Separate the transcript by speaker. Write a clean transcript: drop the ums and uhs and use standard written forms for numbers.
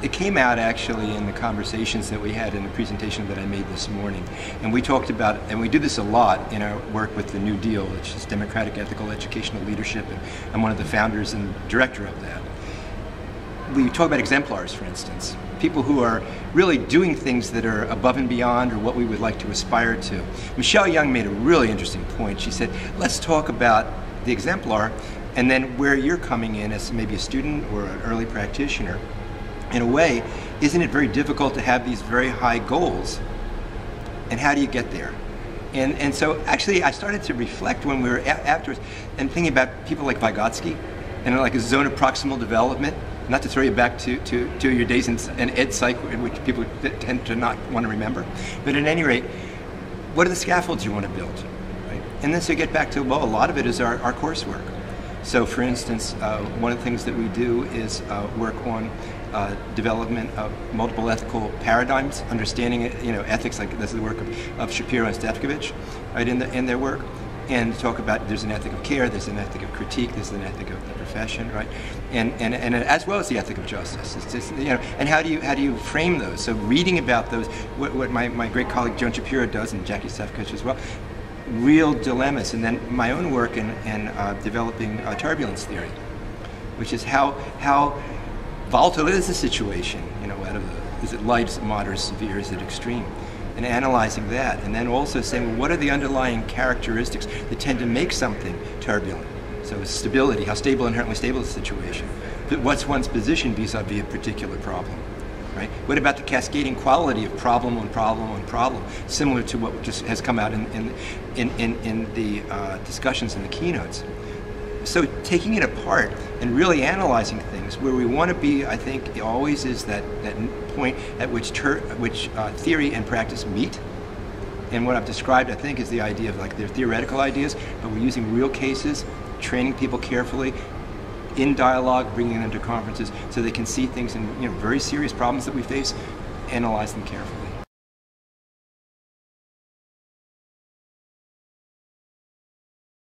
Speaker 1: it came out actually in the conversations that we had in the presentation that I made this morning. And we talked about, and we do this a lot in our work with the New Deal, which is Democratic Ethical Educational Leadership, and I'm one of the founders and director of that. We talk about exemplars, for instance, people who are really doing things that are above and beyond or what we would like to aspire to. Michelle Young made a really interesting point. She said, let's talk about the exemplar and then where you're coming in as maybe a student or an early practitioner. In a way, isn't it very difficult to have these very high goals? And how do you get there? And so actually I started to reflect when we were afterwards and thinking about people like Vygotsky and like a zone of proximal development. Not to throw you back to your days in ed psych, in which people tend to not want to remember. But at any rate, what are the scaffolds you want to build? Right? And then so you get back to, well, a lot of it is our coursework. So for instance, one of the things that we do is work on development of multiple ethical paradigms, understanding ethics, like this is the work of Shapiro and Stefkovich, right, in their work. And talk about there's an ethic of care, there's an ethic of critique, there's an ethic of the profession, right? And as well as the ethic of justice. It's just, and how do you frame those? So reading about those, what my great colleague Joan Shapiro does, and Jackie Stefkovich as well, real dilemmas. And then my own work in developing turbulence theory, which is how volatile is the situation, out of is it light, is it moderate, severe, is it extreme? And analyzing that, and then also saying, well, what are the underlying characteristics that tend to make something turbulent? So stability, how stable, inherently stable is the situation. But what's one's position vis-a-vis a particular problem, right? What about the cascading quality of problem on problem on problem, similar to what just has come out in the discussions in the keynotes. So taking it apart and really analyzing things, where we want to be, I think, always is that point at which theory and practice meet. And what I've described, I think, is the idea of like they're theoretical ideas, but we're using real cases, training people carefully, in dialogue, bringing them to conferences so they can see things in very serious problems that we face, analyze them carefully.